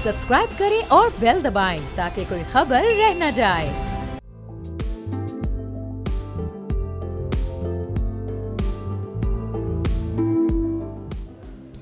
Subscribe करें और bell दबाएं ताकि कोई खबर रह न जाए।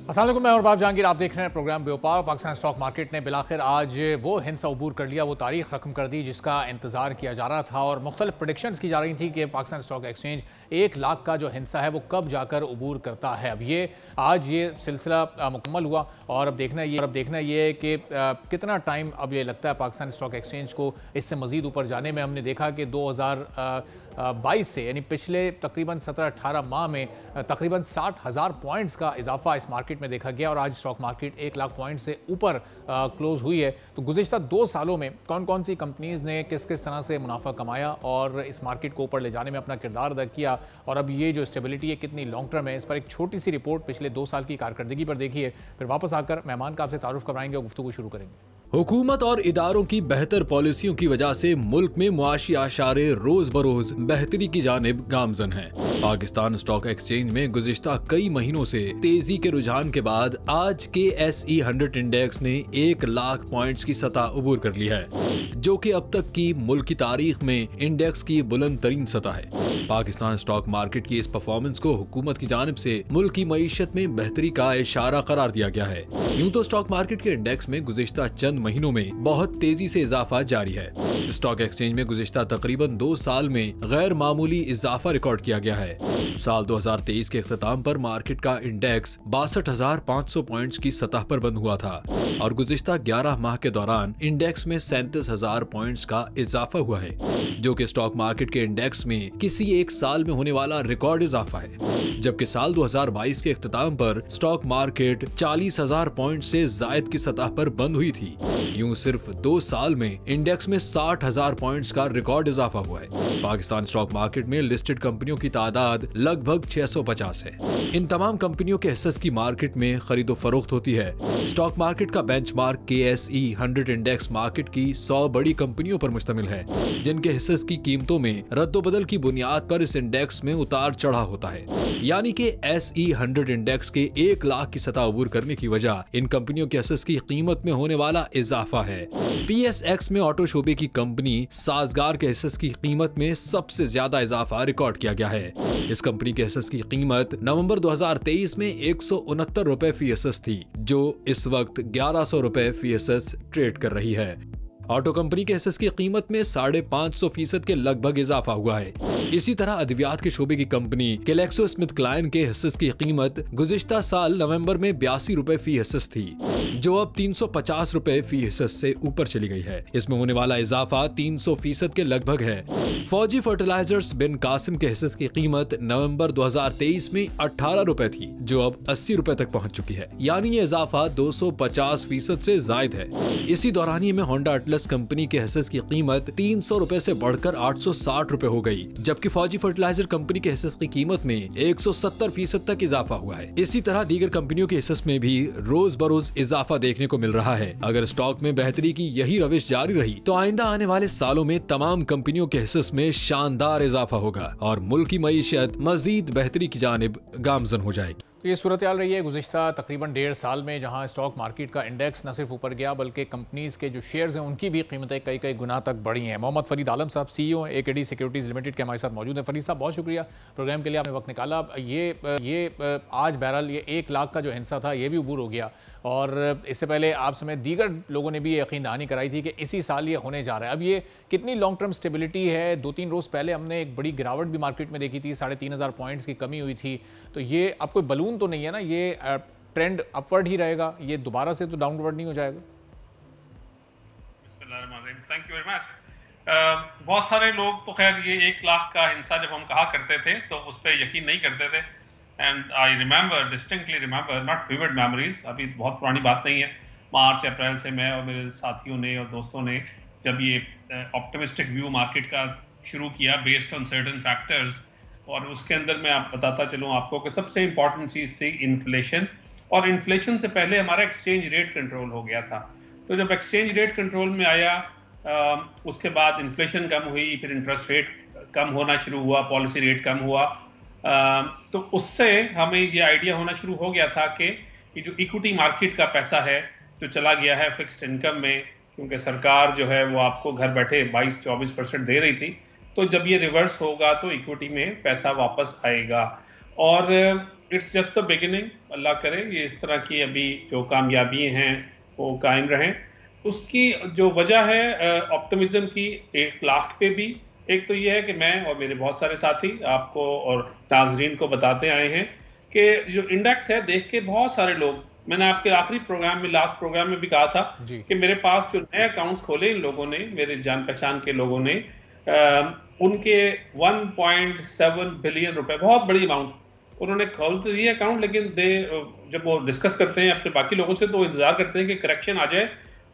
अस्सलाम वालेकुम, मैं और बाब जहांगीर, आप देख रहे हैं प्रोग्राम व्यापार। पाकिस्तान स्टॉक मार्केट ने बिलाखिर आज वो हिंसा अबूर कर लिया, वो तारीख रकम कर दी जिसका इंतजार किया जा रहा था और मुख्तलिफ प्रेडिक्शंस की जा रही थी कि पाकिस्तान स्टॉक एक्सचेंज 1 लाख का जो हिंसा है वो कब जाकर अबूर करता है। अब ये आज ये सिलसिला मुकम्मल हुआ और अब देखना ये है कि कितना टाइम अब ये लगता है पाकिस्तान स्टॉक एक्सचेंज को इससे मज़ीद ऊपर जाने में। हमने देखा कि 2022 से यानी पिछले तकरीबन 17-18 माह में तकरीबन 60,000 पॉइंट्स का इजाफा इस मार्केट में देखा गया और आज स्टॉक मार्केट 1 लाख पॉइंट से ऊपर क्लोज हुई है। तो गुज़िश्ता 2 सालों में कौन कौन सी कंपनीज़ ने किस किस तरह से मुनाफा कमाया और इस मार्केट को ऊपर ले जाने में अपना किरदार अदा किया और अब ये जो स्टेबिलिटी है कितनी लॉन्ग टर्म है, इस पर एक छोटी सी रिपोर्ट पिछले 2 साल की कारकर्दगी पर देखिए। फिर वापस आकर मेहमान का आपसे तारुफ करवाएंगे और गुफ्तगू शुरू करेंगे। हुकूमत और इदारों की बेहतर पॉलिसियों की वजह से मुल्क में मुआशी आशारे रोज बरोज बेहतरी की जानिब गामजन हैं। पाकिस्तान स्टॉक एक्सचेंज में गुज़िश्ता कई महीनों से तेजी के रुझान के बाद आज के KSE 100 इंडेक्स ने 1 लाख पॉइंट्स की सतह अबूर कर ली है, जो कि अब तक की मुल्क की तारीख में इंडेक्स की बुलंद तरीन सतह है। पाकिस्तान स्टॉक मार्केट की इस परफॉर्मेंस को हुकूमत की जानिब से मुल्क की मईशत में बेहतरी का इशारा करार दिया गया है। यूं तो स्टॉक मार्केट के इंडेक्स में गुज़िश्ता चंद महीनों में बहुत तेजी से इजाफा जारी है। स्टॉक एक्सचेंज में गुज़िश्ता तकरीबन 2 साल में गैर मामूली इजाफा रिकॉर्ड किया गया है। साल 2023 के इख्तिताम पर मार्केट का इंडेक्स 62,500 पॉइंट्स की सतह पर बंद हुआ था और गुज़िश्ता 11 माह के दौरान इंडेक्स में 37,000 पॉइंट्स का इजाफा हुआ है, जो कि स्टॉक मार्केट के इंडेक्स में किसी एक साल में होने वाला रिकॉर्ड इजाफा है। जबकि साल 2022 के इख्तिताम पर स्टॉक मार्केट 40,000 पॉइंट से जायद की सतह पर बंद हुई थी। यूं सिर्फ 2 साल में इंडेक्स में 60,000 पॉइंट्स का रिकॉर्ड इजाफा हुआ है। पाकिस्तान स्टॉक मार्केट में लिस्टेड कंपनियों की तादाद लगभग 650 है। इन तमाम कंपनियों के हिस्से की मार्केट में खरीदो फरोख्त होती है। स्टॉक मार्केट का बेंचमार्क KSE 100 इंडेक्स मार्केट की 100 बड़ी कंपनियों पर मुश्तमिल है, जिनके हिस्से की कीमतों में रद्दोबदल की बुनियाद पर इस इंडेक्स में उतार चढ़ाव होता है। यानी कि SE 100 इंडेक्स के 1 लाख की सतह अबूर करने की वजह इन कंपनियों के हिस्से की कीमत में होने वाला इजाफा है। PSX में ऑटो शोबे की कंपनी साजगार के हिस्से की कीमत में सबसे ज्यादा इजाफा रिकॉर्ड किया गया है। इस कंपनी के हिस्से की कीमत नवंबर 2023 में 169 रुपए फी हिस्सा थी, जो इस वक्त 1100 रुपए फी हिस्सा ट्रेड कर रही है। ऑटो कंपनी के हिस्से की कीमत में 550% के लगभग इजाफा हुआ है। इसी तरह अद्वियात के शोबे की कंपनी कैलेक्सो स्मिथ क्लाइन के हिस्से की कीमत गुज़िश्ता साल नवंबर में 82 रुपए फी हिस्सा थी, जो अब 350 रुपए फी हिस्सा से ऊपर चली गई है। इसमें होने वाला इजाफा 300% के लगभग है। फौजी फर्टिलाइजर्स बिन कासिम के हिस्से की कीमत नवंबर 2023 में 18 रुपए थी, जो अब 80 रुपए तक पहुंच चुकी है। यानी ये इजाफा 250% से जायद है। इसी दौरान में होंडा अटलस कंपनी के हिस्से की कीमत 300 रुपए से बढ़कर 860 रुपए हो गई, जबकि फौजी फर्टिलाइजर कंपनी के हिस्से की कीमत में 170% तक इजाफा हुआ है। इसी तरह दीगर कंपनियों के हिस्से में भी रोज बरोज इजाफा देखने को मिल रहा है। अगर स्टॉक में बेहतरी की यही रविश जारी रही तो आइंदा आने वाले सालों में तमाम कंपनियों के हिस्से में शानदार इजाफा होगा और मुल्क की मईशत मजीद बेहतरी की जानिब गामजन हो जाएगी। तो ये सूरत हाल रही है गुज़िश्ता तकरीबन 1.5 साल में, जहां स्टॉक मार्केट का इंडेक्स न सिर्फ ऊपर गया बल्कि कंपनीज़ के जो शेयर्स हैं उनकी भी कीमतें कई गुना तक बढ़ी हैं। मोहम्मद फरीद आलम साहब CEO AKD सिक्योरिटीज़ लिमिटेड के हमारे साथ मौजूद हैं। फरीद साहब, बहुत शुक्रिया प्रोग्राम के लिए, आपने वक्त निकाला। ये आज बहरहाल ये 1 लाख का जो हिस्सा था ये भी अबूर हो गया और इससे पहले आप समेत दीगर लोगों ने भी यकीन दहानी कराई थी कि इसी साल ये होने जा रहा है। अब ये कितनी लॉन्ग टर्म स्टेबिलिटी है? 2-3 रोज़ पहले हमने एक बड़ी गिरावट भी मार्केट में देखी थी, 3,500 पॉइंट्स की कमी हुई थी। तो ये अब कोई बलून तो नहीं है ना, ये ट्रेंड अपवर्ड ही रहेगा, ये दोबारा से तो डाउनवर्ड नहीं हो जाएगा? Thank you very much. बहुत सारे लोग तो खैर ये 1 लाख का हिस्सा जब हम कहा करते थे तो उस पर यकीन नहीं करते थे। And I remember, distinctly remember, not vivid memories, अभी बहुत पुरानी बात नहीं है, मार्च अप्रैल से मैं और मेरे साथियों ने और दोस्तों ने जब ये ऑप्टिमिस्टिक व्यू मार्केट का शुरू किया बेस्ड ऑन सर्टेन फैक्टर्स, और उसके अंदर मैं आप बताता चलूँ आपको कि सबसे इंपॉर्टेंट चीज़ थी इन्फ्लेशन, और इन्फ्लेशन से पहले हमारा एक्सचेंज रेट कंट्रोल हो गया था। तो जब एक्सचेंज रेट कंट्रोल में आया उसके बाद इन्फ्लेशन कम हुई, फिर इंटरेस्ट रेट कम होना शुरू हुआ, पॉलिसी रेट कम हुआ, तो उससे हमें ये आइडिया होना शुरू हो गया था कि ये जो इक्विटी मार्केट का पैसा है जो चला गया है फिक्स्ड इनकम में, क्योंकि सरकार जो है वो आपको घर बैठे 22-24% दे रही थी, तो जब ये रिवर्स होगा तो इक्विटी में पैसा वापस आएगा। और इट्स जस्ट द बिगिनिंग, अल्लाह करे ये इस तरह की अभी जो कामयाबी हैं वो कायम रहें। उसकी जो वजह है ऑप्टिमिज्म की 1 लाख पे भी, एक तो ये है कि मैं और मेरे बहुत सारे साथी आपको और नाजरीन को बताते आए हैं कि जो इंडेक्स है देख के बहुत सारे लोग, मैंने आपके आखिरी प्रोग्राम में, लास्ट प्रोग्राम में भी कहा था कि मेरे पास जो नए अकाउंट्स खोले इन लोगों ने, मेरे जान पहचान के लोगों ने, उनके 1.7 बिलियन रुपए, बहुत बड़ी अमाउंट, उन्होंने खोल तो दिए अकाउंट, लेकिन जब वो डिस्कस करते हैं अपने बाकी लोगों से तो वो इंतजार करते हैं कि करेक्शन आ जाए,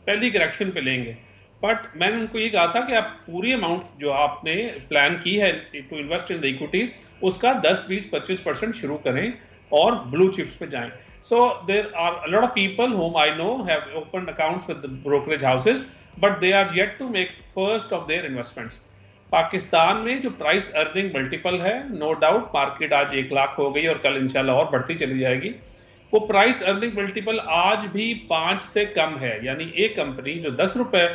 पहली करेक्शन पे लेंगे। बट मैंने उनको ये कहा था कि आप पूरी अमाउंट जो आपने प्लान की है to invest in the equities, उसका 10-20-25% शुरू करें और ब्लू चिप्स पे जाएं। So there are a lot of people whom I know have opened accounts with the brokerage houses, but they are yet to make first of their investments. Pakistan में जो price earning multiple है, no doubt market आज 1 लाख हो गई और कल इंशाल्लाह और बढ़ती चली जाएगी। वो प्राइस अर्निंग मल्टीपल आज भी 5 से कम है, यानी एक कंपनी जो 10 रुपए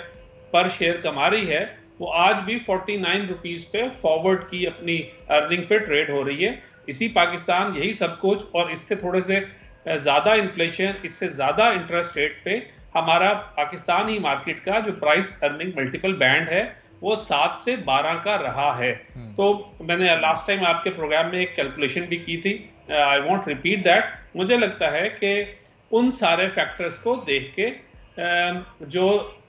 पर शेयर कमा रही है वो आज भी 49 रुपीज पे फॉरवर्ड की अपनी अर्निंग पे ट्रेड हो रही है। इसी पाकिस्तान यही सब कुछ, और इससे थोड़े से ज्यादा इन्फ्लेशन, इससे ज्यादा इंटरेस्ट रेट पे हमारा पाकिस्तान ही मार्केट का जो प्राइस अर्निंग मल्टीपल बैंड है वो 7 से 12 का रहा है। तो मैंने लास्ट टाइम आपके प्रोग्राम में एक कैलकुलेशन भी की थी, आई वॉन्ट रिपीट दैट। मुझे लगता है कि उन सारे फैक्टर्स को देख के जो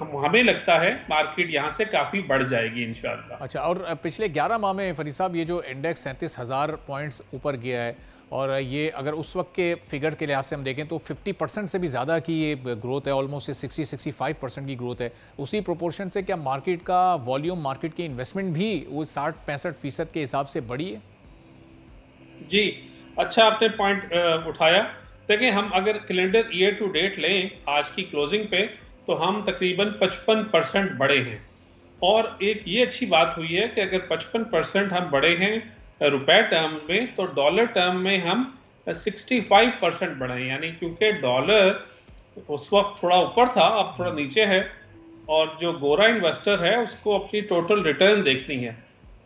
हमें लगता है मार्केट यहाँ से काफी बढ़ जाएगी इंशाल्लाह। अच्छा, और पिछले 11 माह में फरीद साहब ये जो इंडेक्स 37,000 पॉइंट्स ऊपर गया है, और ये अगर उस वक्त के फिगर के लिहाज से हम देखें तो 50% से भी ज़्यादा की ये ग्रोथ है, ऑलमोस्ट 60-65% की ग्रोथ है। उसी प्रोपोर्शन से क्या मार्केट का वॉल्यूम, मार्केट की इन्वेस्टमेंट भी वो 60-65% के हिसाब से बढ़ी है? जी, अच्छा आपने पॉइंट उठाया। देखिए, हम अगर कैलेंडर ईयर टू डेट लें आज की क्लोजिंग पे, तो हम तकरीबन 55% बढ़े हैं। और एक ये अच्छी बात हुई है कि अगर 55% हम बढ़े हैं रुपए टर्म में, तो डॉलर टर्म में हम 65% बढ़े हैं। यानी क्योंकि डॉलर उस वक्त थोड़ा ऊपर था, अब थोड़ा नीचे है, और जो गोरा इन्वेस्टर है उसको अपनी टोटल रिटर्न देखनी है,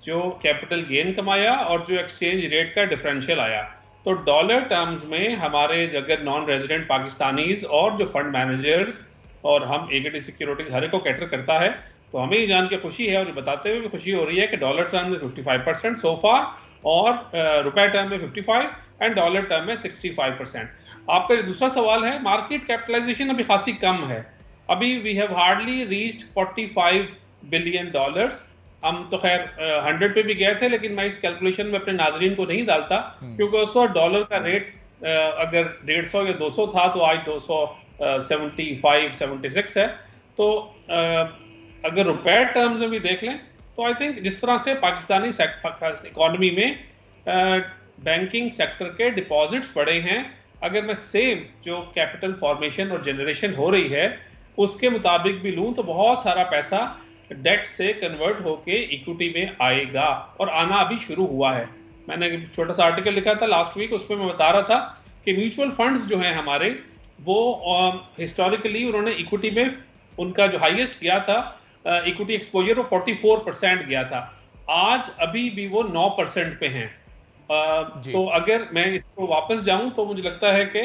जो कैपिटल गेन कमाया और जो एक्सचेंज रेट का डिफरेंशियल आया। तो डॉलर टर्म्स में हमारे अगर नॉन रेजिडेंट पाकिस्तानीज और जो फंड मैनेजर्स और हम इक्विटी सिक्योरिटीज हर एक को कैटर करता है, तो हमें ये जान के खुशी है और ये बताते हुए भी खुशी हो रही है कि डॉलर टर्म में 55% सो फार, और रुपए टर्म में 55 एंड डॉलर टर्म में 65%। आपका जो दूसरा सवाल है, मार्केट कैपिटलाइजेशन अभी खासी कम है, अभी we have hardly reached 45 billion dollars. हम तो खैर 100 पे भी गए थे, लेकिन मैं इस कैलकुलेशन में अपने नाजरीन को नहीं डालता, क्योंकि उस वक्त डॉलर का रेट अगर 150 या 200 था, तो आज 275-76 है। तो अगर रुपए टर्म्स में भी देख लें तो आई थिंक जिस तरह से पाकिस्तानी इकोनॉमी में बैंकिंग सेक्टर के डिपॉजिट्स बढ़े हैं, अगर मैं सेम जो कैपिटल फॉर्मेशन और जनरेशन हो रही है उसके मुताबिक भी लूं, तो बहुत सारा पैसा डेट से कन्वर्ट होके इक्विटी में आएगा, और आना अभी शुरू हुआ है। मैंने एक छोटा सा आर्टिकल लिखा था लास्ट वीक, उसमें मैं बता रहा था कि म्यूचुअल फंड्स जो हैं हमारे, वो हिस्टोरिकली उन्होंने इक्विटी में उनका जो हाईएस्ट गया था इक्विटी एक्सपोजर वो 44% गया था, आज अभी भी वो 9% पे हैं। तो अगर मैं इसको वापस जाऊं तो मुझे लगता है कि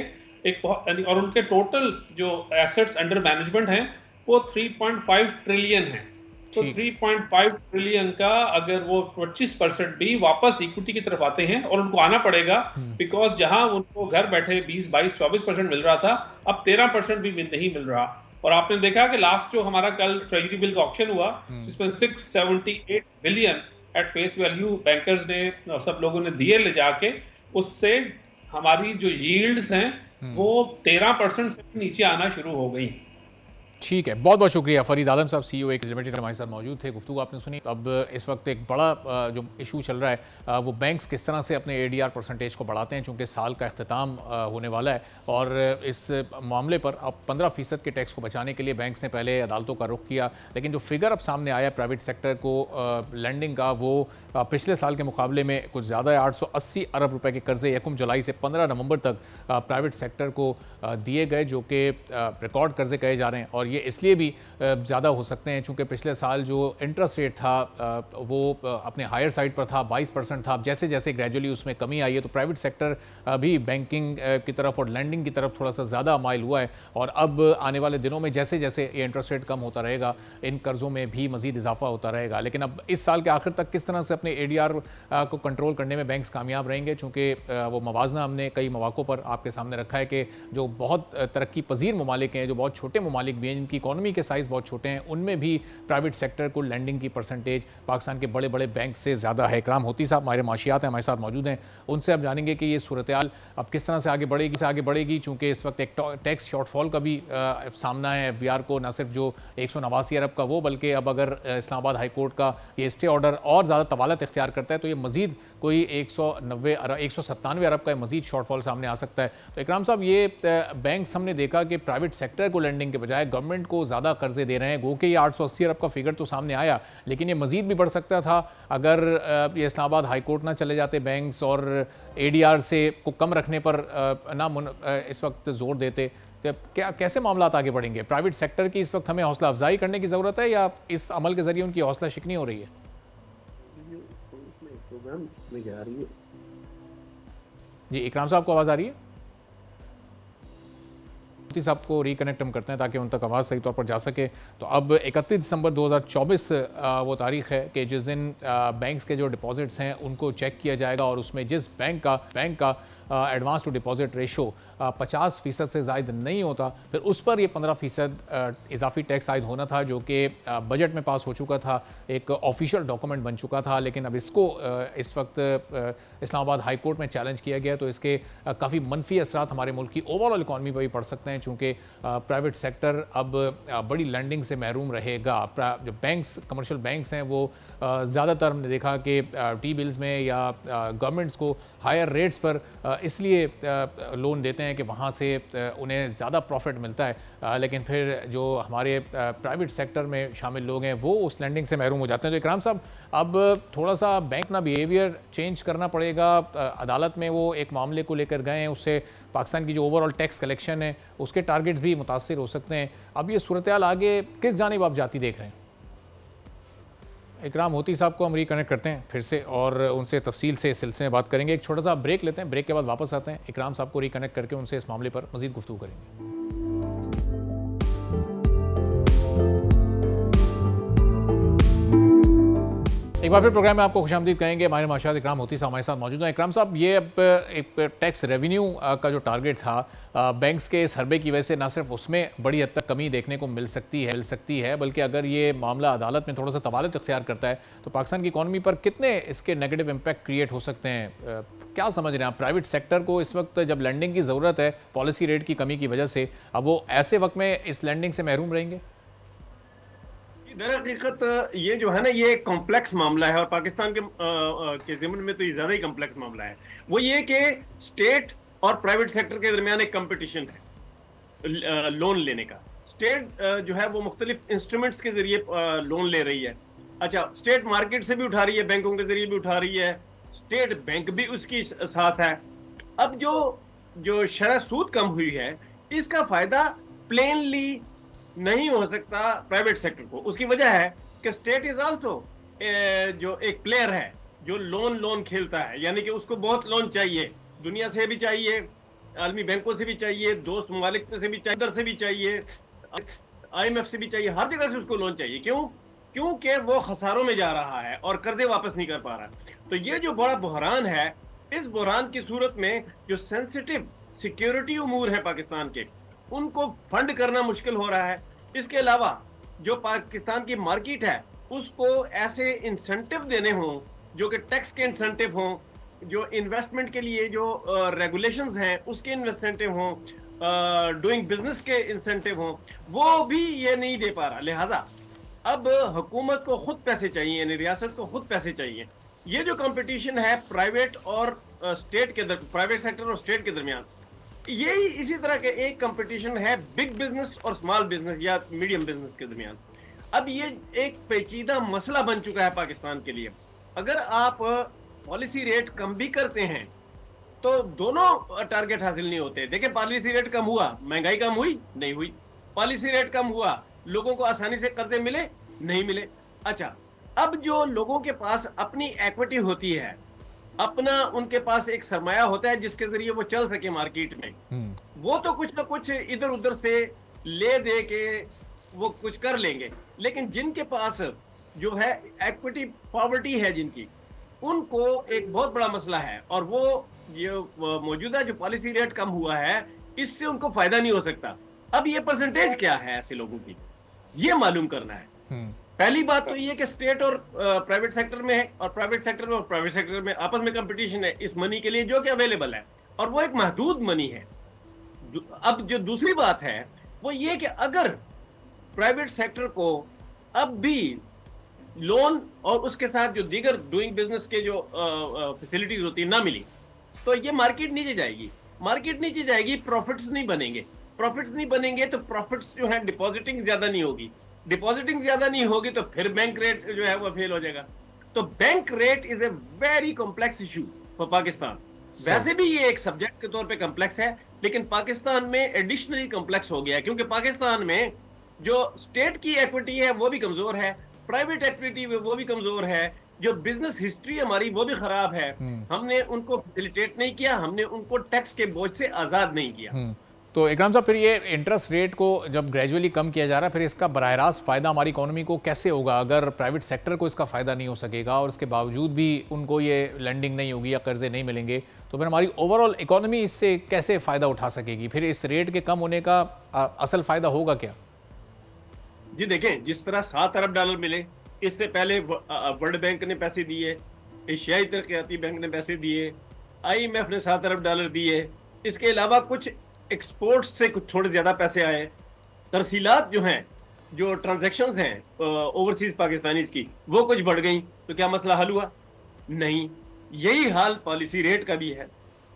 एक बहुत, और उनके टोटल जो एसेट्स अंडर मैनेजमेंट हैं वो 3.5 ट्रिलियन है। तो 3.5 ट्रिलियन का अगर वो 25% भी वापस इक्विटी की तरफ आते हैं, और उनको आना पड़ेगा, बिकॉज जहां उनको घर बैठे 20-22-24% मिल रहा था, अब 13% भी नहीं मिल रहा। और आपने देखा कि लास्ट जो हमारा कल ट्रेजरी बिल का ऑक्शन हुआ, जिसमें 678 billion at face value bankers ने, सब लोगों ने दिए ले जाके, उससे हमारी जो यील्ड्स हैं वो 13% से नीचे आना शुरू हो गई। ठीक है, बहुत बहुत शुक्रिया। फरीद आलम साहब, CEO एक्स लिमिटेड, हमारे साथ मौजूद थे। गुफ्तगू आपने सुनी। अब इस वक्त एक बड़ा जो इशू चल रहा है वो बैंक्स किस तरह से अपने ADR परसेंटेज को बढ़ाते हैं, चूँकि साल का अख्ताम होने वाला है और इस मामले पर अब 15% के टैक्स को बचाने के लिए बैंक्स ने पहले अदालतों का रुख किया, लेकिन जो फिगर अब सामने आया प्राइवेट सेक्टर को लैंडिंग का, वो पिछले साल के मुकाबले में कुछ ज़्यादा है। 880 अरब रुपए के कर्जे 1 जुलाई से 15 नवंबर तक प्राइवेट सेक्टर को दिए गए, जो कि रिकॉर्ड कर्जे कहे जा रहे हैं। और ये इसलिए भी ज़्यादा हो सकते हैं चूँकि पिछले साल जो इंटरेस्ट रेट था वो अपने हायर साइड पर था, 22% था। अब जैसे जैसे ग्रेजुअली उसमें कमी आई है तो प्राइवेट सेक्टर भी बैंकिंग की तरफ और लैंडिंग की तरफ थोड़ा सा ज़्यादा माइल हुआ है। और अब आने वाले दिनों में जैसे जैसे ये इंटरेस्ट रेट कम होता रहेगा, इन कर्ज़ों में भी मज़ीद इजाफा होता रहेगा। लेकिन अब इस साल के आखिर तक किस तरह से अपने ADR को कंट्रोल करने में बैंक्स कामयाब रहेंगे, चूँकि वो मवाजना हमने कई मौक़ों पर आपके सामने रखा है कि जो बहुत तरक्की पजीर ममालिक हैं, जो बहुत छोटे ममालिक भी हैं, जिनकी इकॉनमी के साइज़ बहुत छोटे हैं, उनमें भी प्राइवेट सेक्टर को लैंडिंग की परसेंटेज पाकिस्तान के बड़े बड़े बैंक से ज़्यादा है। इकराम होती साहब हमारे माशियात हैं, हमारे साथ मौजूद हैं। उनसे अब जानेंगे कि ये सूरत हाल अब किस तरह से आगे बढ़ेगी, चूँकि इस वक्त एक टैक्स शॉर्टफॉल का भी सामना है FBR को, न सिर्फ जो 189 अरब का वो, बल्कि अब अगर इस्लामाबाद हाई कोर्ट का ये स्टे ऑर्डर और ज़्यादा तवालत इख्तियार करता है तो ये मज़ीद कोई 197 अरब का मज़ीद शॉर्टफॉल सामने आ सकता है। तो इकराम साहब, ये बैंक्स हमने देखा कि प्राइवेट सेक्टर को लैंडिंग के बजाय गवर्नमेंट को ज़्यादा कर्जे दे रहे हैं। गो कि ये 880 अरब का फिगर तो सामने आया, लेकिन ये मज़ीद भी बढ़ सकता था अगर ये इस्लामाबाद हाई कोर्ट ना चले जाते बैंक्स और ADR से को कम रखने पर ना इस वक्त जोर देते। तो क्या कैसे मामला आगे बढ़ेंगे? प्राइवेट सेक्टर की इस वक्त हमें हौसला अफजाई करने की ज़रूरत है या इस अमल के ज़रिए उनकी हौसला शिकनी हो रही है? जी इकराम साहब को आवाज़ आ रही है? साहब को रिकनेक्ट हम करते हैं ताकि उन तक आवाज़ सही तौर पर जा सके। तो अब 31 दिसंबर 2024 वो तारीख है कि जिस दिन बैंक्स के जो डिपॉजिट्स हैं उनको चेक किया जाएगा और उसमें जिस बैंक का एडवांस टू डिपॉजिट रेशो 50% से ज़ायद नहीं होता, फिर उस पर ये 15% इजाफी टैक्स आयद होना था, जो कि बजट में पास हो चुका था, एक ऑफिशियल डॉक्यूमेंट बन चुका था। लेकिन अब इसको इस वक्त इस्लामाबाद हाई कोर्ट में चैलेंज किया गया, तो इसके काफ़ी मनफी असरात हमारे मुल्क की ओवरऑल इकॉनमी पर भी पड़ सकते हैं, चूँकि प्राइवेट सेक्टर अब बड़ी लैंडिंग से महरूम रहेगा। जो बैंक्स, कमर्शियल बैंक्स हैं, वो ज़्यादातर हमने देखा कि टी बिल्स में या गवर्नमेंट्स को हायर रेट्स पर इसलिए लोन देते हैं कि वहाँ से उन्हें ज़्यादा प्रॉफिट मिलता है, लेकिन फिर जो हमारे प्राइवेट सेक्टर में शामिल लोग हैं वो उस लैंडिंग से महरूम हो जाते हैं। तो इकराम साहब, अब थोड़ा सा बैंक ना बिहेवियर चेंज करना पड़ेगा। अदालत में वो एक मामले को लेकर गए हैं, उससे पाकिस्तान की जो ओवरऑल टैक्स कलेक्शन है उसके टारगेट्स भी मुतासिर हो सकते हैं। अब ये सूरत हाल आगे किस जानिब आप जाती देख रहे हैं? इकराम होती साहब को हम रिकनेक्ट करते हैं फिर से और उनसे तफसील से इस सिलसिले में बात करेंगे। एक छोटा सा ब्रेक लेते हैं, ब्रेक के बाद वापस आते हैं, इकराम साहब को रिकनेक्ट करके उनसे इस मामले पर मज़ीद गुफ्तगू करेंगे। एक बार फिर प्रोग्राम में आपको खुशामदीद कहेंगे। माहिर माशात इकराम होती साहब हमारे साथ मौजूद हैं। इकराम साहब, ये अब एक टैक्स रेवेन्यू का जो टारगेट था बैंक्स के सर्वे की वजह से ना सिर्फ उसमें बड़ी हद तक कमी देखने को मिल सकती है, बल्कि अगर ये मामला अदालत में थोड़ा सा तवालत इख्तियार करता है तो पाकिस्तान की इकॉनमी पर कितने इसके नेगेटिव इम्पैक्ट क्रिएट हो सकते हैं? क्या समझ रहे हैं आप? प्राइवेट सेक्टर को इस वक्त जब लैंडिंग की ज़रूरत है पॉलिसी रेट की कमी की वजह से, अब वो ऐसे वक्त में इस लैंडिंग से महरूम रहेंगे? दरअकीकत ये जो है ना, ये एक कॉम्प्लेक्स मामला है और पाकिस्तान के ज़िम्मन में तो ये ज़्यादा ही कॉम्प्लेक्स मामला है। वो ये कि स्टेट और प्राइवेट सेक्टर के दरमियान एक कंपटीशन है लोन लेने का। स्टेट जो है वो मुख्तलिफ इंस्ट्रूमेंट्स के जरिए लोन ले रही है। अच्छा, स्टेट मार्केट से भी उठा रही है, बैंकों के जरिए भी उठा रही है, स्टेट बैंक भी उसकी साथ है। अब जो शरह सूद कम हुई है, इसका फायदा प्लेनली नहीं हो सकता प्राइवेट सेक्टर को। उसकी वजह है कि स्टेट इज आल्सो जो एक प्लेयर है जो लोन खेलता है, यानी कि उसको बहुत लोन चाहिए, दुनिया से भी चाहिए, आलमी बैंकों से भी चाहिए, दोस्त ममालिक से भी चाहिए, इधर से भी चाहिए, IMF से भी चाहिए, हर जगह से उसको लोन चाहिए। क्योंकि वो खसारों में जा रहा है और कर्जे वापस नहीं कर पा रहा। तो ये जो बड़ा बहरान है, इस बहरान की सूरत में जो सेंसिटिव सिक्योरिटी उमूर है पाकिस्तान के, उनको फंड करना मुश्किल हो रहा है। इसके अलावा जो पाकिस्तान की मार्केट है उसको ऐसे इंसेंटिव देने हों जो कि टैक्स के इंसेंटिव हों, जो इन्वेस्टमेंट के लिए जो रेगुलेशंस हैं उसके इंसेंटिव हों, डूइंग बिजनेस के इंसेंटिव हों, वो भी ये नहीं दे पा रहा। लिहाजा अब हुकूमत को खुद पैसे चाहिए, यानी रियासत को खुद पैसे चाहिए। ये जो कंपटीशन है प्राइवेट और स्टेट के प्राइवेट सेक्टर और स्टेट के दरमियान, यही इसी तरह के एक कंपटीशन है बिग बिजनेस और स्मॉल बिजनेस या मीडियम बिजनेस के दरमियान। अब ये एक पेचीदा मसला बन चुका है पाकिस्तान के लिए। अगर आप पॉलिसी रेट कम भी करते हैं तो दोनों टारगेट हासिल नहीं होते। देखिए, पॉलिसी रेट कम हुआ, महंगाई कम हुई नहीं हुई। पॉलिसी रेट कम हुआ, लोगों को आसानी से कर्जे मिले नहीं मिले। अच्छा, अब जो लोगों के पास अपनी इक्विटी होती है, अपना उनके पास एक सरमाया होता है जिसके जरिए वो चल सके मार्केट में, वो तो कुछ ना कुछ इधर उधर से ले दे के वो कुछ कर लेंगे। लेकिन जिनके पास जो है इक्विटी पॉवर्टी है जिनकी, उनको एक बहुत बड़ा मसला है। और वो ये मौजूदा जो पॉलिसी रेट कम हुआ है, इससे उनको फायदा नहीं हो सकता। अब ये परसेंटेज क्या है ऐसे लोगों की, ये मालूम करना है। पहली बात तो ये कि स्टेट और प्राइवेट सेक्टर में है, और प्राइवेट सेक्टर में और प्राइवेट सेक्टर में आपस में कंपटीशन है इस मनी के लिए जो कि अवेलेबल है, और वो एक महदूद मनी है। अब जो दूसरी बात है वो ये कि अगर प्राइवेट सेक्टर को अब भी लोन और उसके साथ जो दीगर डूइंग बिजनेस के जो फैसिलिटीज होती है ना मिली, तो ये मार्केट नीचे जाएगी। मार्केट नीचे जाएगी, प्रॉफिट्स नहीं बनेंगे। प्रॉफिट्स नहीं बनेंगे तो प्रॉफिट्स जो है डिपॉजिटिंग ज्यादा नहीं होगी। डिपॉजिटिंग ज्यादा नहीं होगी तो फिर बैंक रेट जो है वो फेल हो जाएगा। तो bank rate is a very complex issue for Pakistan. वैसे भी ये एक सब्जेक्ट के तौर पे कॉम्प्लेक्स है, लेकिन पाकिस्तान में एडिशनली कॉम्प्लेक्स हो गया है, क्योंकि पाकिस्तान में जो स्टेट की इक्विटी है वो भी कमजोर है, प्राइवेट इक्विटी वो भी कमजोर है, जो बिजनेस हिस्ट्री हमारी वो भी खराब है। हमने उनको फैसिलिटेट नहीं किया, हमने उनको टैक्स के बोझ से आजाद नहीं किया। तो इकराम साहब, फिर ये इंटरेस्ट रेट को जब ग्रेजुअली कम किया जा रहा है, फिर इसका बराह रास्त फायदा हमारी इकोनॉमी को कैसे होगा? अगर प्राइवेट सेक्टर को इसका फायदा नहीं हो सकेगा और उसके बावजूद भी उनको ये लेंडिंग नहीं होगी या कर्जे नहीं मिलेंगे, तो फिर हमारी ओवरऑल इकोनॉमी इससे कैसे फायदा उठा सकेगी? फिर इस रेट के कम होने का असल फायदा होगा क्या? जी देखें, जिस तरह 7 अरब डॉलर मिले, इससे पहले वर्ल्ड बैंक ने पैसे दिए, एशियाई तरक्याती बैंक ने पैसे दिए, IMF ने 7 अरब डॉलर दिए, इसके अलावा कुछ एक्सपोर्ट्स से कुछ थोड़े ज्यादा पैसे आए। तरसीलात जो हैं, जो ट्रांजैक्शंस हैं ओवरसीज पाकिस्तानीज की, वो कुछ बढ़ गई। तो क्या मसला हल हुआ? नहीं। यही हाल पॉलिसी रेट का भी है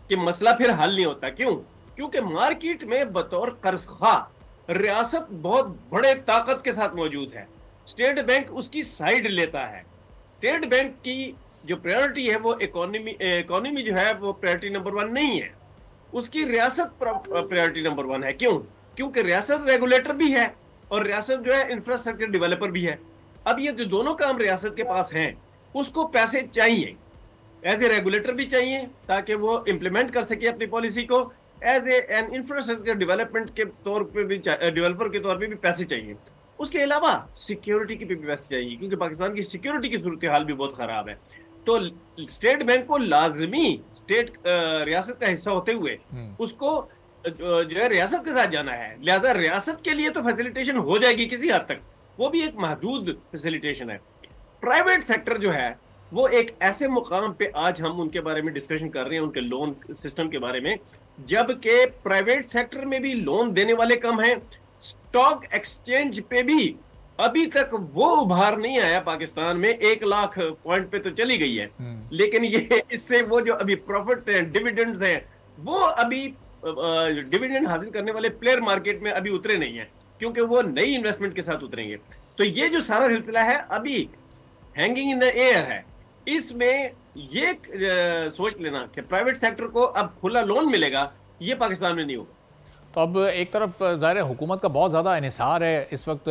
कि मसला फिर हल नहीं होता। क्यों? क्योंकि मार्केट में बतौर कर्जखा रियासत बहुत बड़े ताकत के साथ मौजूद है। स्टेट बैंक उसकी साइड लेता है। स्टेट बैंक की जो प्रायोरिटी है वो इकोनॉमी जो है वो प्रायोरिटी नंबर 1 नहीं है, उसकी रियासत प्रायोरिटी नंबर 1 है। क्यों? क्योंकि रियासत रेगुलेटर भी है और रियासत जो है इंफ्रास्ट्रक्चर डेवलपर भी है। अब ये जो दोनों काम रियासत के पास हैं, उसको पैसे चाहिए, एज ए रेगुलेटर भी चाहिए ताकि वो इम्प्लीमेंट कर सके अपनी पॉलिसी को, एज एन इंफ्रास्ट्रक्चर डेवलपमेंट के तौर पे भी, डेवलपर के तौर पे भी पैसे चाहिए। उसके अलावा सिक्योरिटी की भी पैसे चाहिए, क्योंकि पाकिस्तान की सिक्योरिटी की सूरत हाल भी बहुत खराब है। तो स्टेट बैंक को लाजमी स्टेट रियासत का हिस्सा होते हुए उसको जो है रियासत के साथ जाना है। लिहाजा रियासत के लिए तो फैसिलिटेशन हो जाएगी किसी हद तक, वो भी एक महदूद फैसिलिटेशन है। प्राइवेट सेक्टर जो है वो एक ऐसे मुकाम पे आज हम उनके बारे में डिस्कशन कर रहे हैं, उनके लोन सिस्टम के बारे में, जबकि प्राइवेट सेक्टर में भी लोन देने वाले कम हैं। स्टॉक एक्सचेंज पे भी अभी तक वो उभार नहीं आया पाकिस्तान में। 1 लाख पॉइंट पे तो चली गई है, लेकिन ये इससे वो जो अभी प्रॉफिट है, डिविडेंड्स हैं, वो अभी डिविडेंड हासिल करने वाले प्लेयर मार्केट में अभी उतरे नहीं है, क्योंकि वो नई इन्वेस्टमेंट के साथ उतरेंगे। तो ये जो सारा सिलसिला है अभी हैंगिंग इन द एयर है। इसमें ये सोच लेना कि प्राइवेट सेक्टर को अब खुला लोन मिलेगा, ये पाकिस्तान में नहीं होगा। तो अब एक तरफ ज़ाहिर है हुकूमत का बहुत ज़्यादा इन्हिसार है इस वक्त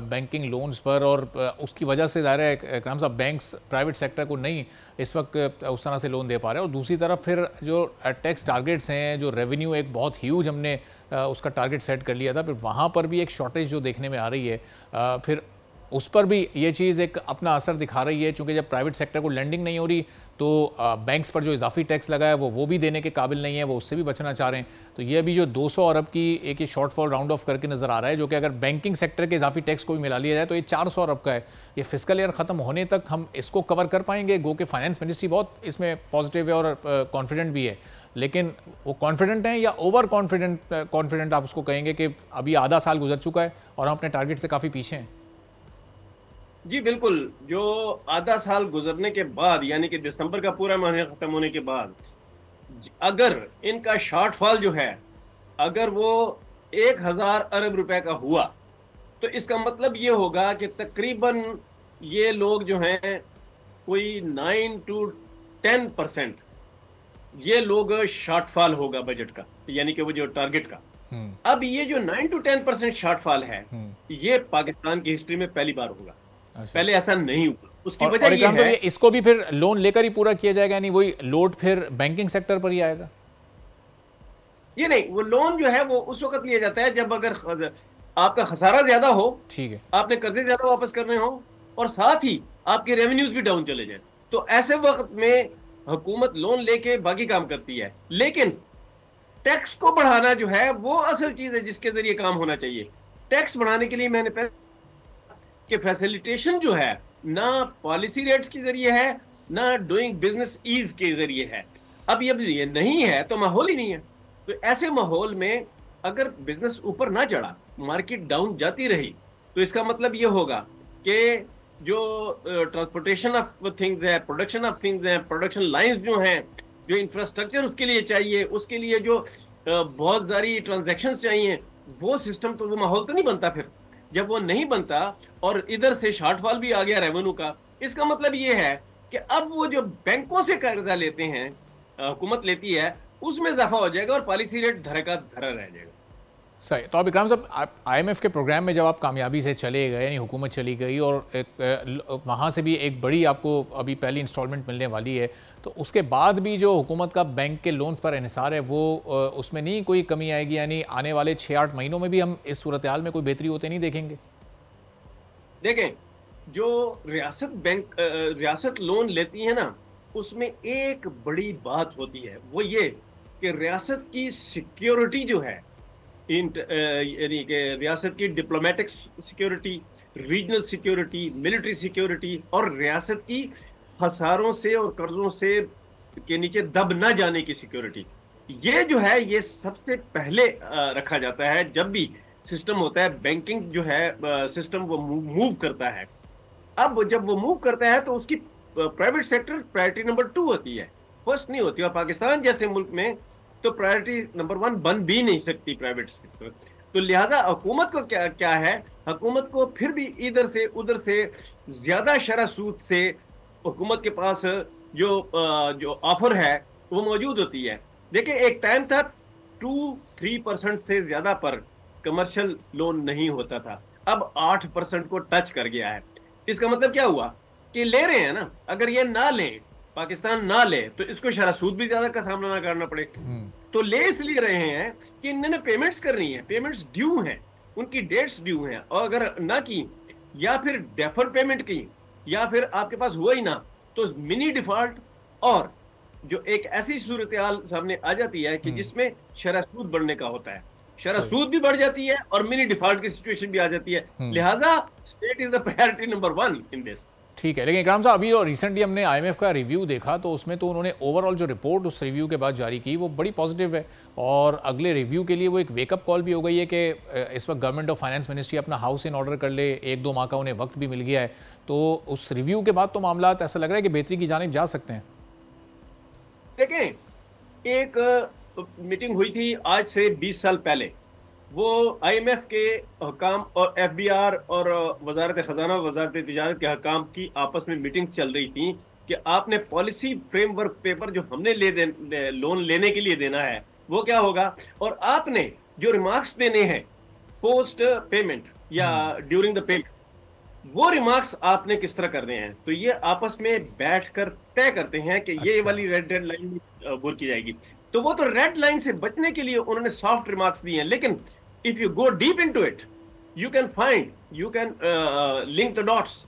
बैंकिंग लोन्स पर, और उसकी वजह से ज़ाहिर है इकराम साहब बैंक्स प्राइवेट सेक्टर को नहीं इस वक्त उस तरह से लोन दे पा रहे हैं। और दूसरी तरफ फिर जो टैक्स टारगेट्स हैं, जो रेवेन्यू एक बहुत ह्यूज हमने उसका टारगेट सेट कर लिया था, फिर वहाँ पर भी एक शॉर्टेज जो देखने में आ रही है, फिर उस पर भी ये चीज़ एक अपना असर दिखा रही है। क्योंकि जब प्राइवेट सेक्टर को लेंडिंग नहीं हो रही तो बैंक्स पर जो इजाफी टैक्स लगा है वो भी देने के काबिल नहीं है, वो उससे भी बचना चाह रहे हैं। तो ये अभी जो 200 अरब की एक ये शॉर्टफॉल राउंड ऑफ करके नज़र आ रहा है, जो कि अगर बैंकिंग सेक्टर के इजाफी टैक्स को भी मिला लिया जाए तो ये 400 अरब का है। ये फिस्कल ईयर ख़त्म होने तक हम इसको कवर कर पाएंगे? गो के फाइनेंस मिनिस्ट्री बहुत इसमें पॉजिटिव है और कॉन्फिडेंट भी है, लेकिन वो कॉन्फिडेंट हैं या ओवर कॉन्फिडेंट आप उसको कहेंगे कि अभी आधा साल गुजर चुका है और हम अपने टारगेट से काफ़ी पीछे हैं? जी बिल्कुल, जो आधा साल गुजरने के बाद यानी कि दिसंबर का पूरा महीना खत्म होने के बाद अगर इनका शॉर्टफॉल जो है अगर वो 1000 अरब रुपए का हुआ तो इसका मतलब ये होगा कि तकरीबन ये लोग जो हैं कोई 9 to 10% ये लोग शॉर्टफॉल होगा बजट का, यानी कि वो जो टारगेट का। अब ये जो 9 to 10% शॉर्टफॉल है ये पाकिस्तान की हिस्ट्री में पहली बार होगा। पहले ऐसा नहीं हुआ। उसकी वजह ये है इसको भी फिर लोन लेकर ही पूरा किया जाएगा, यानी वही लोड फिर बैंकिंग सेक्टर पर ही आएगा? ये नहीं, वो लोन जो है वो उस वक्त लिया जाता है जब अगर आपका खसारा ज्यादा हो, ठीक है, आपने कर्जे ज्यादा वापस करने हो और साथ ही आपके रेवेन्यूज भी डाउन चले जाए, तो ऐसे वक्त में हुकूमत लोन लेके बाकी काम करती है। लेकिन टैक्स को बढ़ाना जो है वो असल चीज है जिसके जरिए काम होना चाहिए। टैक्स बढ़ाने के लिए मैंने पहले कि फैसिलिटेशन जो है ना पॉलिसी रेट्स के जरिए है ना डूइंग बिजनेस ईज के जरिए है। अब ये नहीं है तो माहौल ही नहीं है। तो ऐसे माहौल में अगर बिजनेस ऊपर ना चढ़ा, मार्केट डाउन जाती रही, तो इसका मतलब ये होगा कि जो ट्रांसपोर्टेशन ऑफ थिंग्स है, प्रोडक्शन ऑफ थिंग्स है, प्रोडक्शन लाइंस जो हैं, जो इंफ्रास्ट्रक्चर उसके लिए चाहिए, उसके लिए जो बहुत सारी ट्रांजैक्शंस चाहिए, वो सिस्टम तो वो माहौल तो नहीं बनता। फिर जब वो नहीं बनता और इधर से शॉर्टफॉल भी आ गया रेवेन्यू का, इसका मतलब ये है कि अब वो जो बैंकों से कर्जा लेते हैं, हुकूमत लेती है, उसमें इजाफा हो जाएगा और पॉलिसी रेट धरे का धरा रह जाएगा। सही। तो अब इकराम साहब, IMF के प्रोग्राम में जब आप कामयाबी से चले गए, यानी हुकूमत चली गई और वहाँ से भी एक बड़ी आपको अभी पहली इंस्टॉलमेंट मिलने वाली है, तो उसके बाद भी जो हुकूमत का बैंक के लोन्स पर इन्हिसार है वो उसमें नहीं कोई कमी आएगी? यानी आने वाले 6-8 महीनों में भी हम इस सूरत हाल में कोई बेहतरी होते नहीं देखेंगे? देखें, जो रियासत लोन लेती है ना, उसमें एक बड़ी बात होती है, वो ये कि रियासत की सिक्योरिटी जो है, यानी कि रियासत की diplomatic security, regional security, military security और रियासत की खसारों से और कर्जों से के नीचे दब ना जाने की सिक्योरिटी, ये जो है ये सबसे पहले रखा जाता है जब भी सिस्टम होता है। बैंकिंग जो है सिस्टम वो मूव करता है। अब जब वो मूव करता है तो उसकी प्राइवेट सेक्टर प्रायोरिटी नंबर 2 होती है, फर्स्ट नहीं होती। और पाकिस्तान जैसे मुल्क में तो प्रायोरिटी नंबर 1 बन भी नहीं सकती प्राइवेट सेक्टर। तो लिहाजा हुकूमत को क्या है, हुकूमत को फिर भी इधर से उधर से ज्यादा शरह सूद से हुकूमत के पास जो ऑफर है वो मौजूद होती है। देखिए, एक टाइम था 2-3% से ज्यादा पर कमर्शियल लोन नहीं होता था, अब 8% को टच कर गया है। इसका मतलब क्या हुआ कि ले रहे हैं ना, अगर ये ना लें, पाकिस्तान ना ले, तो इसको शरह सूद भी ज्यादा का सामना ना करना पड़े। तो ले इसलिए रहे हैं कि इन्होंने पेमेंट्स करनी है, पेमेंट्स ड्यू हैं, उनकी डेट्स ड्यू हैं, और अगर ना की या फिर डेफर पेमेंट की या फिर आपके पास हुआ ही ना, तो मिनी डिफॉल्ट और जो एक ऐसी सूरत हाल सामने आ जाती है कि जिसमें शरह सूद बढ़ने का होता है, शरह सूद भी बढ़ जाती है और मिनी डिफॉल्ट की सिचुएशन भी आ जाती है। लिहाजा state is the priority number 1 in this. ठीक है, लेकिन इकराम साहब, अभी और रिसेंटली हमने IMF का रिव्यू देखा तो उसमें तो उन्होंने ओवरऑल जो रिपोर्ट उस रिव्यू के बाद जारी की वो बड़ी पॉजिटिव है, और अगले रिव्यू के लिए वो एक वेकअप कॉल भी हो गई है कि इस वक्त गवर्नमेंट ऑफ फाइनेंस मिनिस्ट्री अपना हाउस इन ऑर्डर कर ले, 1-2 माह का उन्हें वक्त भी मिल गया है। तो उस रिव्यू के बाद तो मामला ऐसा लग रहा है कि बेहतरी की जानिब जा सकते हैं। देखें, एक मीटिंग हुई थी आज से 20 साल पहले, वो IMF के हकाम और FBR और वजारत खजाना, वजारत तिजारत के हकाम की आपस में मीटिंग चल रही थी कि आपने पॉलिसी फ्रेमवर्क पेपर जो हमने लोन लेने के लिए देना है वो क्या होगा, और आपने जो रिमार्क्स देने हैं पोस्ट पेमेंट या ड्यूरिंग द पेमेंट, वो रिमार्क्स आपने किस तरह करने हैं। तो ये आपस में बैठकर तय करते हैं कि ये वाली रेड लाइन बोल की जाएगी। तो वो तो रेड लाइन से बचने के लिए उन्होंने सॉफ्ट रिमार्क्स दिए हैं, लेकिन if you go deep into it you can link the dots.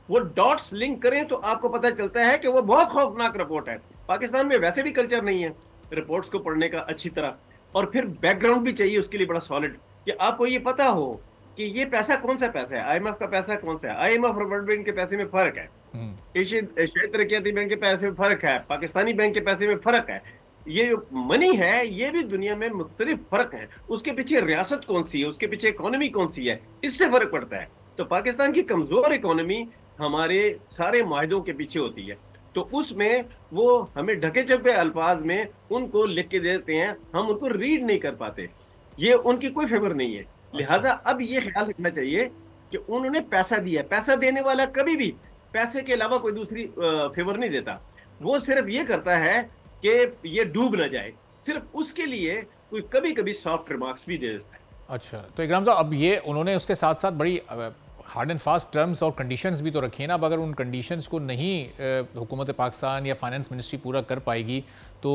वो डॉट्स लिंक करें तो आपको पता चलता है कि वो बहुत खौफनाक रिपोर्ट है। पाकिस्तान में वैसे भी कल्चर नहीं है रिपोर्ट्स को पढ़ने का अच्छी तरह, और फिर बैकग्राउंड भी चाहिए उसके लिए बड़ा सॉलिड, कि आपको ये पता हो कि ये पैसा कौन सा पैसा है, IMF का पैसा कौन सा है। IMF और वर्ल्ड बैंक के पैसे में फर्क है, एशियाई तरक्याती बैंक के पैसे में फर्क है, पाकिस्तानी बैंक के पैसे में फर्क है। ये जो मनी है ये भी दुनिया में मुख्तलिफ फर्क है, उसके पीछे रियासत कौन सी है, उसके पीछे इकोनॉमी कौन सी है, इससे फर्क पड़ता है। तो पाकिस्तान की कमजोर इकोनॉमी हमारे सारे माहिदों के पीछे होती है, तो उसमें वो हमें ढके छपे अल्फाज में उनको लिख के देते हैं, हम उनको रीड नहीं कर पाते, ये उनकी कोई फेवर नहीं है। लिहाजा अब ये ख्याल रखना चाहिए कि उन्होंने पैसा दिया, पैसा देने वाला कभी भी पैसे के अलावा कोई दूसरी फेवर नहीं देता, वो सिर्फ ये करता है कि ये डूब ना जाए, सिर्फ उसके लिए कोई कभी कभी सॉफ्ट रिमार्क्स भी दे देता है। अच्छा, तो इकराम साहब अब ये उन्होंने उसके साथ साथ बड़ी हार्ड एंड फास्ट टर्म्स और कंडीशंस भी तो रखी है ना। अब अगर उन कंडीशंस को नहीं हुकूमत पाकिस्तान या फाइनेंस मिनिस्ट्री पूरा कर पाएगी तो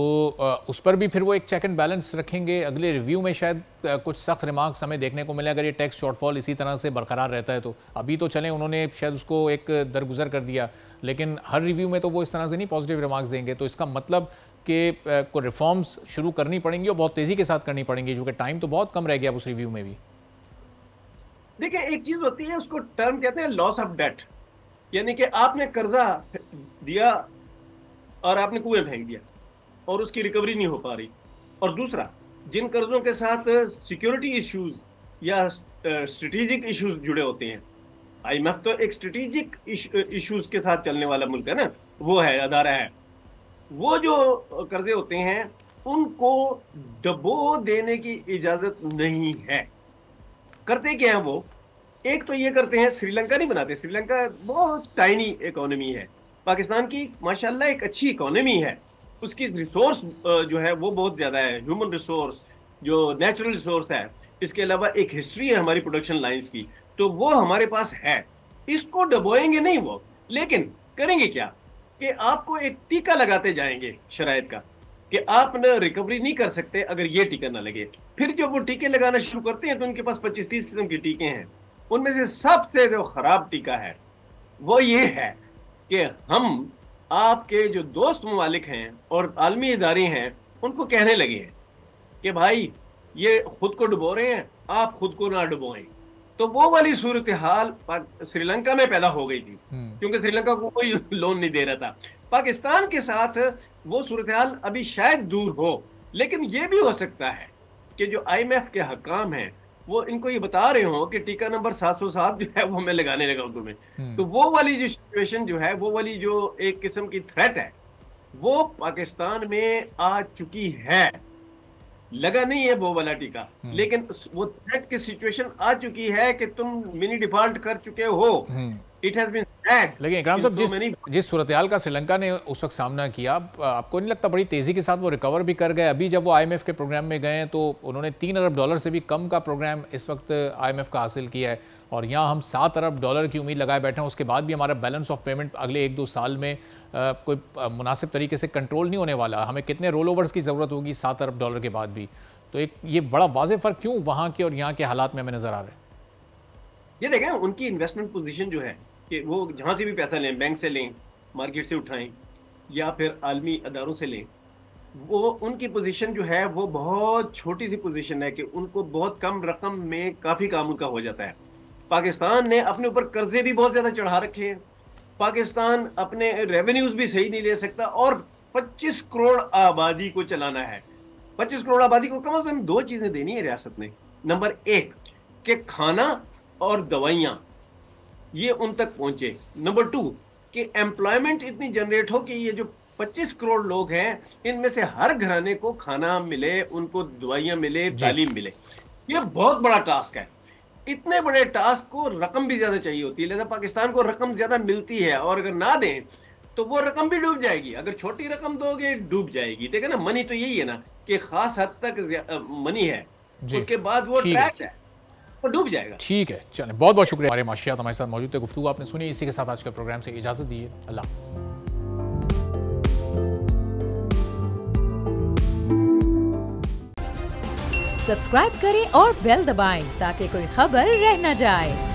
उस पर भी फिर वो एक चेक एंड बैलेंस रखेंगे। अगले रिव्यू में शायद कुछ सख्त रिमार्क्स हमें देखने को मिले अगर ये टैक्स शॉर्टफॉल इसी तरह से बरकरार रहता है तो। अभी तो चलें उन्होंने शायद उसको एक दरगुजर कर दिया, लेकिन हर रिव्यू में तो वो इस तरह से नहीं पॉजिटिव रिमार्क्स देंगे। तो इसका मतलब कि को रिफॉर्म्स शुरू करनी पड़ेंगी और बहुत तेज़ी के साथ करनी पड़ेंगी, क्योंकि टाइम तो बहुत कम रह गया उस रिव्यू में भी। देखिए एक चीज होती है, उसको टर्म कहते हैं लॉस ऑफ डेट, यानी कि आपने कर्जा दिया और आपने कुएं फेंक दिया और उसकी रिकवरी नहीं हो पा रही। और दूसरा, जिन कर्जों के साथ सिक्योरिटी इश्यूज या स्ट्रेटेजिक इश्यूज जुड़े होते हैं, IMF तो एक स्ट्रेटेजिक इश्यूज के साथ चलने वाला मुल्क है ना, वो है अदारा है, वो जो कर्जे होते हैं उनको डबो देने की इजाजत नहीं है। करते क्या है वो, एक तो ये करते हैं, श्रीलंका नहीं बनाते, श्रीलंका बहुत टाइनी इकोनॉमी है, पाकिस्तान की माशाल्लाह एक अच्छी इकोनॉमी है, उसकी रिसोर्स जो है वो बहुत ज्यादा है, ह्यूमन रिसोर्स जो नेचुरल रिसोर्स है, इसके अलावा एक हिस्ट्री है हमारी प्रोडक्शन लाइंस की, तो वो हमारे पास है, इसको डबोएंगे नहीं वो। लेकिन करेंगे क्या कि आपको एक टीका लगाते जाएंगे शरायत का कि आप न रिकवरी नहीं कर सकते अगर ये टीका ना लगे। फिर जब वो टीके लगाना शुरू करते हैं तो उनके पास 25-30 किस्म के टीके हैं, उनमें से सबसे जो खराब टीका है वो ये है कि हम आपके जो दोस्त ममालिक हैं और आलमी इदारे हैं उनको कहने लगे हैं कि भाई ये खुद को डुबो रहे हैं, आप खुद को ना डुबोएं। तो वो वाली सूरत हाल श्रीलंका में पैदा हो गई थी, क्योंकि श्रीलंका को कोई लोन नहीं दे रहा था। पाकिस्तान के साथ वो सूरत हाल अभी शायद दूर हो, लेकिन ये भी हो सकता है कि जो IMF के हकाम हैं वो इनको ये बता रहे हो कि टीका नंबर 707 जो है वो मैं लगाने लगा हूं तुम्हें। तो वो वाली जो सिचुएशन जो है, वो वाली जो एक किस्म की थ्रेट है वो पाकिस्तान में आ चुकी है। लगा नहीं है वो वाला टीका, लेकिन वो थ्रेट की सिचुएशन आ चुकी है कि तुम मिनी डिफॉल्ट कर चुके हो। It has been said. लेकिन इकराम साहब जिस सूरत-ए-हाल का श्रीलंका ने उस वक्त सामना किया, आपको नहीं लगता बड़ी तेजी के साथ वो रिकवर भी कर गए? अभी जब वो IMF के प्रोग्राम में गए तो उन्होंने $3 अरब से भी कम का प्रोग्राम इस वक्त IMF का हासिल किया है, और यहाँ हम $7 अरब की उम्मीद लगाए बैठे हैं। उसके बाद भी हमारा बैलेंस ऑफ पेमेंट अगले 1-2 साल में कोई मुनासिब तरीके से कंट्रोल नहीं होने वाला। हमें कितने रोल ओवर्स की ज़रूरत होगी $7 अरब के बाद भी? तो एक ये बड़ा वाज़े फ़र्क क्यों वहाँ के और यहाँ के हालात में हमें नज़र आ रहा है? ये देखें उनकी इन्वेस्टमेंट पोजीशन जो है कि वो जहाँ से भी पैसा लें, बैंक से लें, मार्केट से उठाएं या फिर आलमी अदारों से लें, वो उनकी पोजीशन जो है वो बहुत छोटी सी पोजीशन है कि उनको बहुत कम रकम में काफ़ी काम उनका हो जाता है। पाकिस्तान ने अपने ऊपर कर्जे भी बहुत ज़्यादा चढ़ा रखे हैं, पाकिस्तान अपने रेवेन्यूज भी सही नहीं ले सकता, और 25 करोड़ आबादी को चलाना है। 25 करोड़ आबादी को कम से कम 2 चीज़ें देनी है रियासत ने। नंबर 1 कि खाना और दवाइयाँ ये उन तक पहुंचे। नंबर 2 कि एम्प्लॉयमेंट इतनी जनरेट हो कि ये जो 25 करोड़ लोग हैं इनमें से हर घराने को खाना मिले, उनको दवाइयाँ मिले, तालीम मिले। ये बहुत बड़ा टास्क है। इतने बड़े टास्क को रकम भी ज्यादा चाहिए होती है, लिहाजा पाकिस्तान को रकम ज्यादा मिलती है, और अगर ना दें तो वो रकम भी डूब जाएगी। अगर छोटी रकम दोगे डूब जाएगी। ठीक है ना, मनी तो यही है ना कि खास हद तक मनी है, उसके बाद वो ट्रैक है, वो डूब जाएगा। ठीक है, चलें, बहुत बहुत शुक्रिया। हमारे माशियात हमारे साथ मौजूद थे, गुफ्तगू आपने सुनी। इसी के साथ आज के प्रोग्राम से इजाजत दीजिए। अल्लाह हाफ़िज़। सब्सक्राइब करें और बेल दबाएं ताकि कोई खबर रह न जाए।